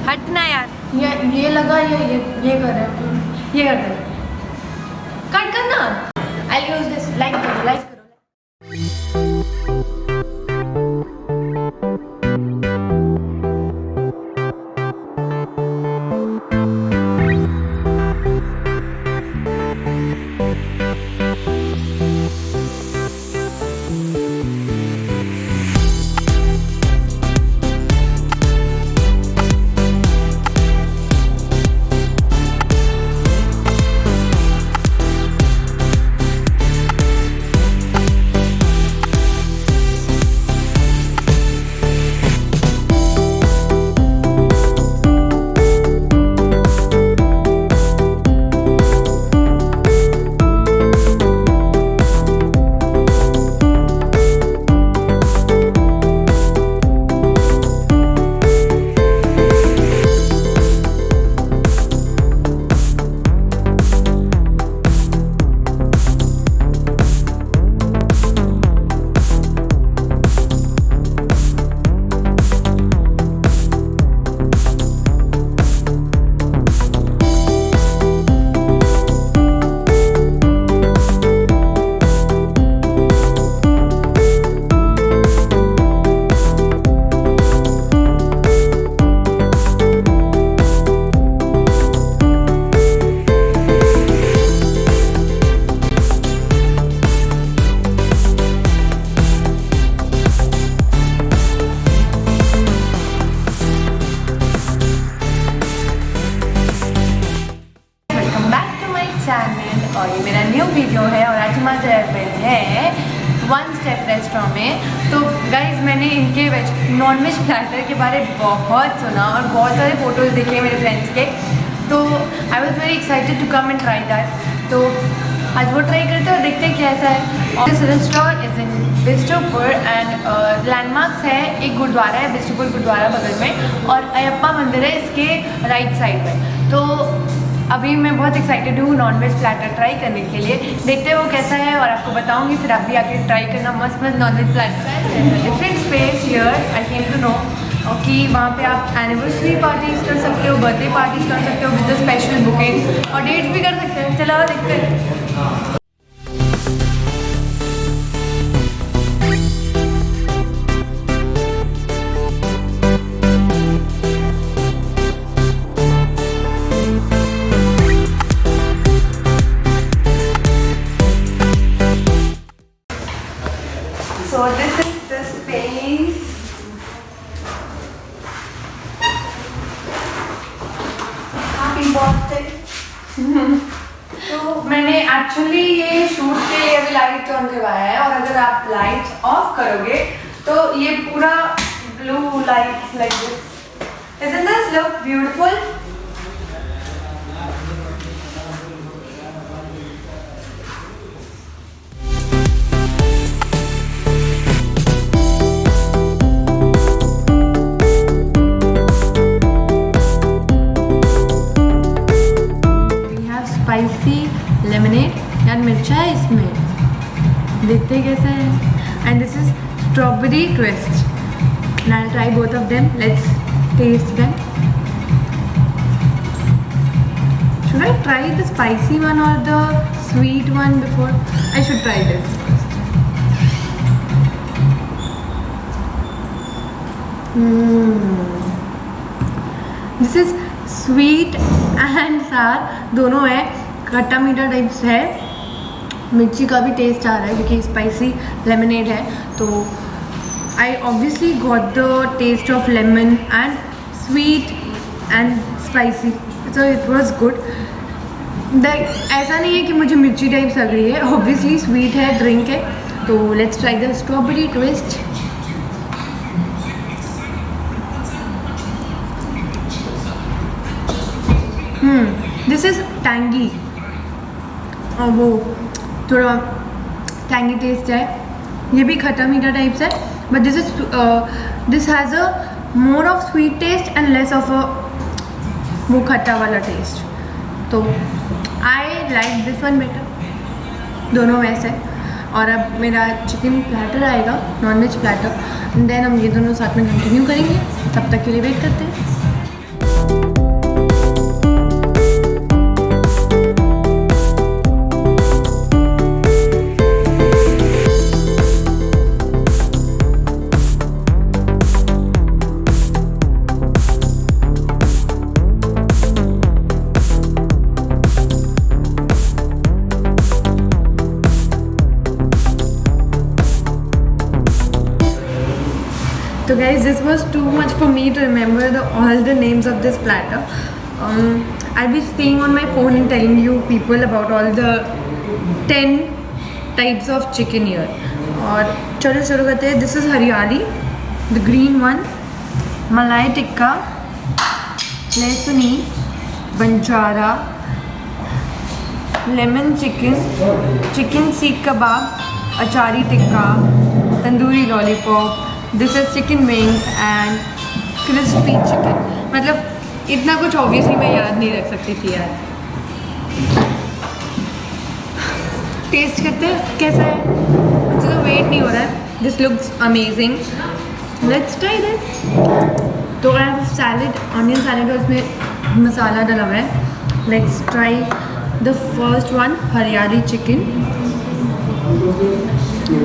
हटना यार। ये लगा, ये कर रहा है, ये कर रहा है। कट करना। आई यूज दिस। लाइक करो, लाइक करो। और ये मेरा न्यू वीडियो है और आज हम जा रहे हैं वन स्टेप रेस्टोरेंट में। तो गाइज मैंने इनके नॉन वेज प्लेटर के बारे में बहुत सुना और बहुत सारे फोटोज़ देखे मेरे फ्रेंड्स के, तो I was very excited to come and try that. तो आज वो ट्राई करते हैं और देखते हैं कैसा है। और this restaurant is in Bistupur and landmarks है, एक गुरुद्वारा है बिष्टुपुर गुरुद्वारा बगल में और अयप्पा मंदिर है इसके राइट साइड में। तो अभी मैं बहुत एक्साइटेड हूँ नॉन वेज प्लेटर ट्राई करने के लिए। देखते हैं वो कैसा है और आपको बताऊँगी, फिर आप भी आके ट्राई करना मस्त मस्त non veg platter. Different space here I came to know कि वहाँ पे आप एनिवर्सरी पार्टीज कर सकते हो, बर्थडे पार्टीज कर सकते हो विद द स्पेशल बुकिंग और डेट्स भी कर सकते हैं। चलो देखते हैं। So this is the space. Happy birthday. तो मैंने एक्चुअली ये शूट के लिए अभी लाइट ऑन करवाया है और अगर आप लाइट ऑफ करोगे तो ये पूरा blue light like this. Isn't this look beautiful? Spicy lemonade, यार मिर्चा है इसमें, देखते हैं कैसा है। And this is strawberry twist and I will try both of them. Let's taste them. Should I try the spicy one or the sweet one before? I should try this first. This is sweet and sour दोनों है, खट्टा मीठा types है, मिर्ची का भी test आ रहा है क्योंकि स्पाइसी लेमनेड है। तो I obviously got the taste of lemon and sweet and spicy, so it was good. ऐसा नहीं है कि मुझे मिर्ची टाइप्स लग रही है, ऑब्वियसली स्वीट है, ड्रिंक है। तो let's try the strawberry twist. This is tangy और वो थोड़ा टैंगी टेस्ट है, ये भी खट्टा मीठा टाइप्स है, but this has a more of sweet taste and less of a वो खट्टा वाला टेस्ट। तो I like this one better, दोनों वैसे। और अब मेरा चिकन प्लेटर आएगा, नॉन वेज प्लेटर, देन हम ये दोनों साथ में कंटिन्यू करेंगे। तब तक के लिए वेट करते हैं। So guys, this was too much for me to remember all the names of this platter. I'll be staying on my phone and telling you people about all the 10 types of chicken here. और चलो शुरू करते हैं. This is हरियाली, the green one, malai tikka, lahsuni, banjara, lemon chicken, chicken seekh kebab, achari tikka, tandoori lollipop, this is chicken wings and crispy chicken. मतलब इतना कुछ obviously मैं याद नहीं रख सकती थी यार. टेस्ट करते हैं कैसा है. मुझे तो वेट नहीं हो रहा है. This looks amazing. Let's try this. तो I have salad, onion salad, और उसमें मसाला डाला हुआ है. Let's try the first one, Hariyali chicken.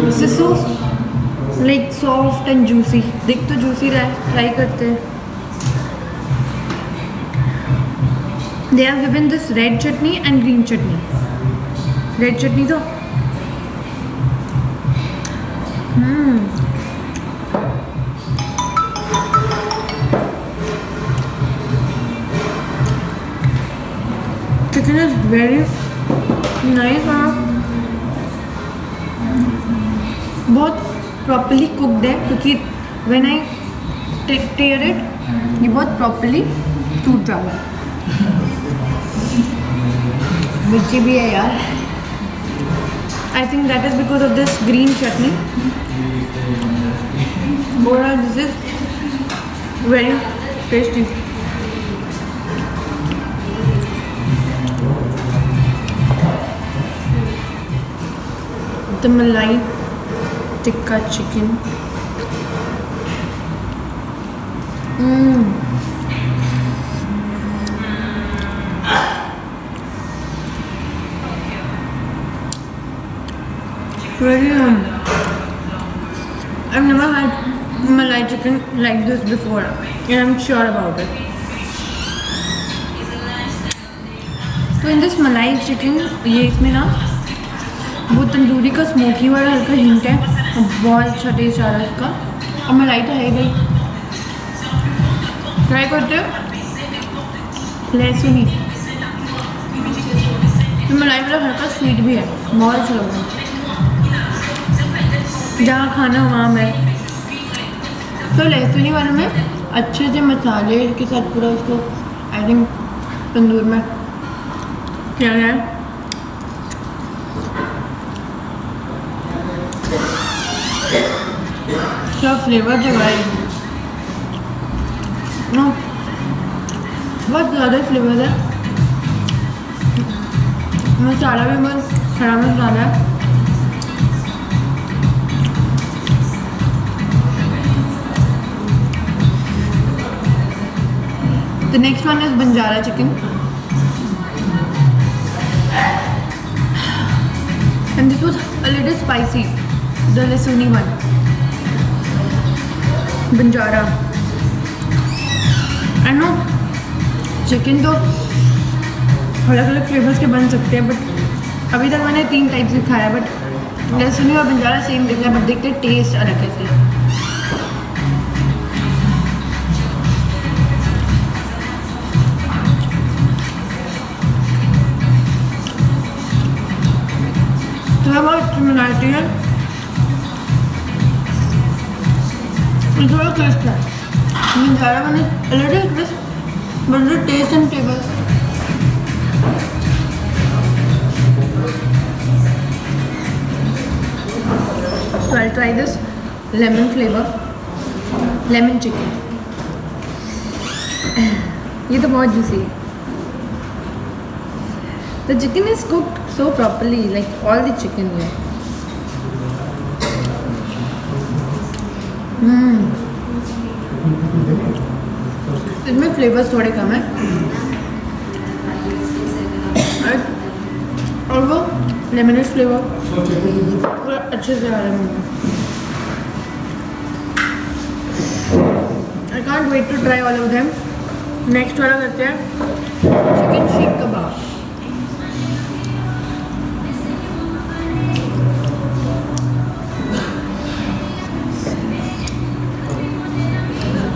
This is so like soft and juicy. दिख तो जूसी रहा है. ट्राई करते हैं. They have given this red chutney and green chutney. Red chutney तो चिकन इज वेरी नाइस. बहुत प्रॉपर्ली कुकड है क्योंकि व्हेन आई टेयर इट ये बहुत प्रॉपर्ली टूट रहा है. मिर्ची भी है यार. I think that is because of this green chutney. Overall this is very tasty. The malai tikka chicken. Very I've never had malai chicken like this before and I'm sure about it. तो in this malai chicken ये इसमें ना वो तंदूरी का smoky वाला हल्का hint है. बहुत अच्छा टेस्ट आ रहा है इसका. और मलाई तो है भाई. ट्राई करते हो. लहसुनी तो मलाई वाला हल्का स्वीट भी है. बहुत अच्छा लग रहा है. जहाँ खाना वहाँ मैं तो लहसुनी वाले में अच्छे से मसाले के साथ पूरा उसको आई थिंक तंदूर में किया गया है. क्या फ्लेवर जो है बहुत ज़्यादा फ्लेवर है. मसाला भी बहुत खड़ा मसाला है. The next one is Banjara chicken, and this was a little spicy. The Lehsuni one, Banjara. I know chicken तो अलग अलग फ्लेवर्स के बन सकते हैं बट अभी तक मैंने 3 टाइप से खाया. बट लहसुनी और बंजारा सेम दिख रहा है बट देखते टेस्ट अलग कैसे. थोड़ा बहुत सिमिलरिटी है. थोड़ा क्रिस्प है. बंजारा मैंने already crisp but the taste and flavor. So I'll try this lemon flavor, lemon chicken. ये तो बहुत juicy है. The chicken is cooked so properly, like all the chicken here. इसमें फ्लेवर्स थोड़े कम है और वो लेमनिश फ्लेवर पूरा अच्छे से आ रहा है मुझे. I can't wait to try all of them. Next वाला करते हैं chicken seekh kebab.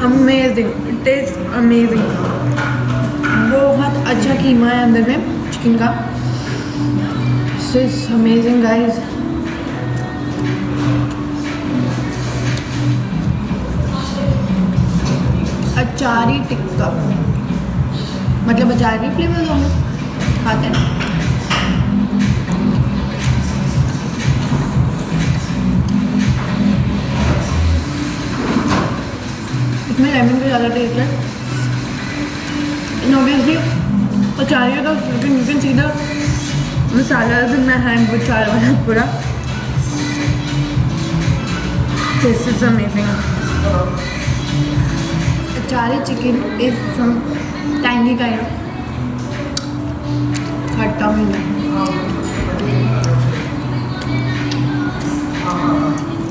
Amazing, it is amazing. बहुत अच्छा कीमा है अंदर में चिकन का। This is amazing guys. Achari tikka, मतलब अचारी फ्लेवर होंगे खाते हैं। इसमें लेमन का ज़्यादा टेस्ट है। ऑब्वियसली अचारी का you can see the masala in my hand with चार वाला पूरा। This is amazing. Achari chicken is some tiny kind of खट्टा मीठा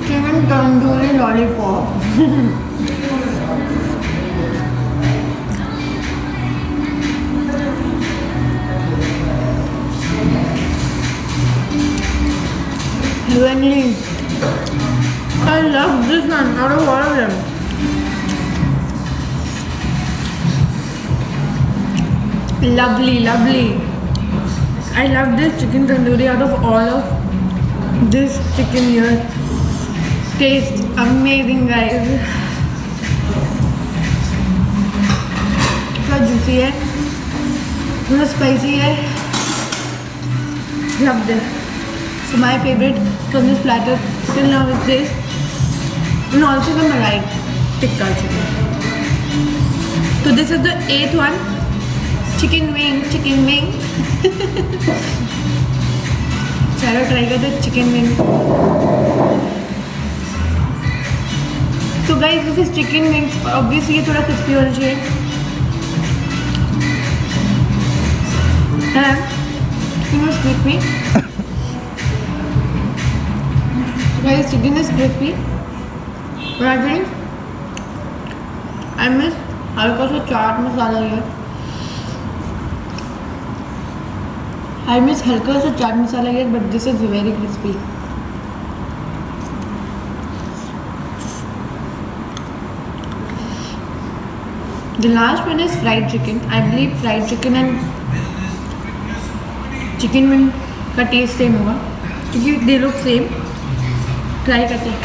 chicken tandoori lollipop. Heavenly. I love this one out of all of them. Lovely, lovely. I love this chicken tandoori out of all of this chicken here. Tastes amazing guys. थोड़ा juicy है, थोड़ा spicy है. Love this. So my favorite from this platter till now is this, and also the malai tikka chicken. So this is the 8th one. Chicken wing चलो try करते chicken wing. So guys this is chicken wings. Obviously ये थोड़ा crispy होना चाहिए। Crispy guys, chicken is crispy. I miss हल्का सा चाट मसाला है। I miss हल्का सा chaat masala here, but this is very crispy. The last one is fried chicken. I believe fried chicken and chicken wing का टेस्ट सेम होगा क्योंकि they look same. ट्राई करते हैं।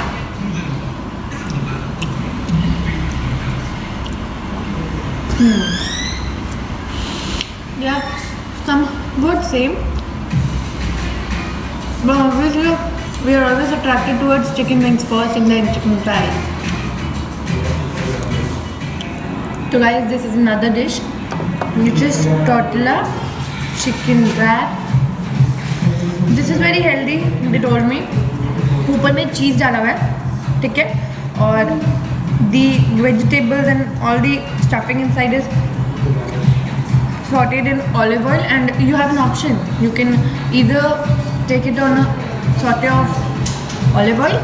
Yeah, somewhat same, but obviously we are always attracted towards chicken wings first and then chicken fries. So guys, this is another dish which is tortilla chicken wrap. This is very healthy, they told me. ऊपर में चीज़ डाला हुआ है, ठीक है, और the vegetables and all the stuffing inside is sauteed in olive oil, and you have an option. You can either take it on a saute of olive oil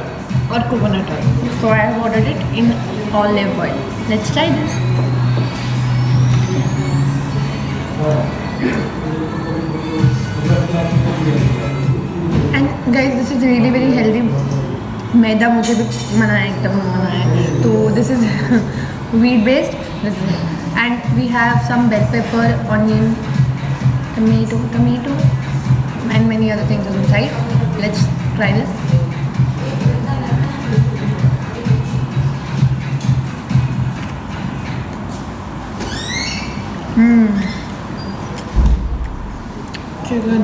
or coconut oil. So I have ordered it in olive oil. Let's try this. And guys, this is really very healthy. मैदा मुझे भी मना है, एकदम मना है। तो this is wheat based. This is it. And we have some bell pepper, onion, tomato, and many other things inside. Let's try this. Chicken.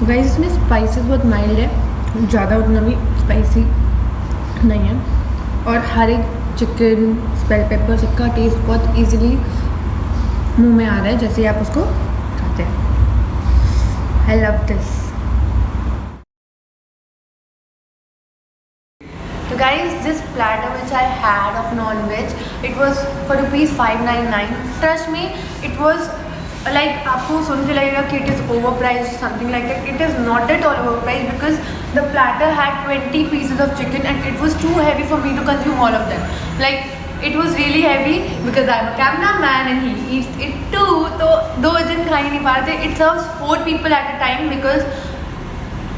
Guys, इसमें spices बहुत माइल्ड है, ज़्यादा उतना भी स्पाइसी नहीं है, और हर एक चिकन बेल पेपर सबका टेस्ट बहुत इजीली मुंह में आ रहा है जैसे आप उसको खाते हैं। I love this. So guys, this platter which I had of non-veg, it was for ₹599. Trust me, it was like आपको सुन के लगेगा कि it is overpriced, something like that. It is not at all overpriced because the platter had 20 pieces of chicken and it was too heavy for me to consume all of them. Like it was really heavy because I'm a cameraman and he eats it too. तो 2 जन खा ही नहीं पा रहे थे. It serves 4 people at a time because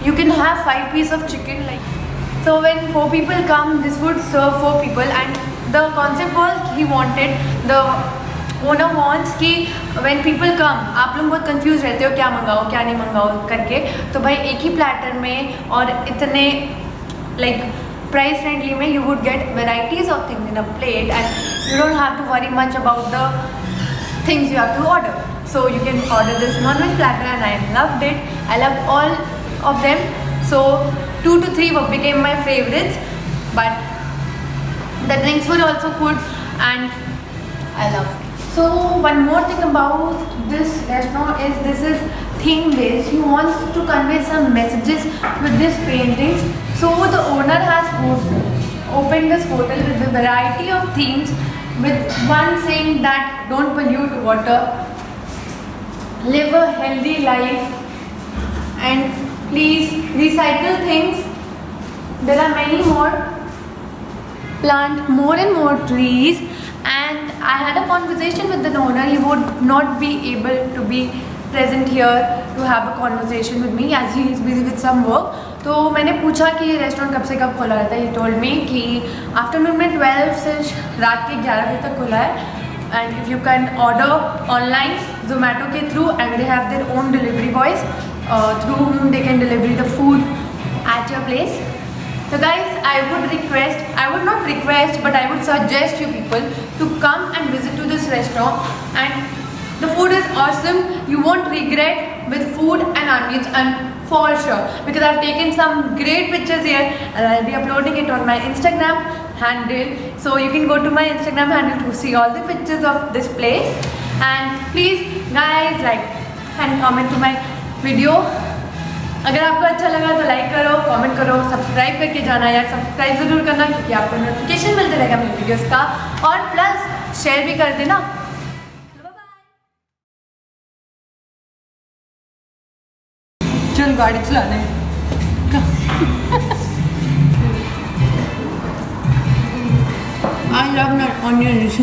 you can have 5 pieces of chicken like. So when 4 people come, this would serve 4 people, and the concept was he wanted, the owner wants कि when people come, आप लोग बहुत confuse रहते हो क्या मंगाओ क्या नहीं मंगाओ करके, तो भाई एक ही प्लेटर में और इतने लाइक प्राइस फ्रेंडली में you would get varieties of things in a plate, and you don't have to worry much about the things you have to order. So you can order this non-veg platter, and I loved it. I loved all of them. So 2 to 3 became my favorites, but the drinks were also good and I loved it. So one more thing about this restaurant is this is theme based. He wants to convey some messages with these paintings. So the owner has opened this hotel with a variety of themes, with one saying that don't pollute water, live a healthy life, and please recycle things. There are many more, plant more and more trees. And I had a conversation with the owner. He would not be able to be present here to have a conversation with me as he is busy with some work. तो मैंने पूछा कि ये restaurant कब से कब खुला रहता है. He told me कि आफ्टरनून में 12 से रात के 11 बजे तक खुला है. And if you can order online Zomato के through, and they have their own delivery boys through whom they can deliver the food at your place. So guys, I would not request, but I would suggest you people to come and visit to this restaurant, and the food is awesome. You won't regret with food and onions, and for sure, because I've taken some great pictures here and I'll be uploading it on my Instagram handle. So you can go to my Instagram handle to see all the pictures of this place. And please guys, like and comment to my video. अगर आपको अच्छा लगा तो like करो, comment करो, subscribe करके जाना यार, सब्सक्राइब ज़रूर करना क्योंकि आपको नोटिफिकेशन मिलता रहेगा मेरी वीडियोस का, और प्लस शेयर भी कर देना. चल गाड़ी चलाने. I love onions.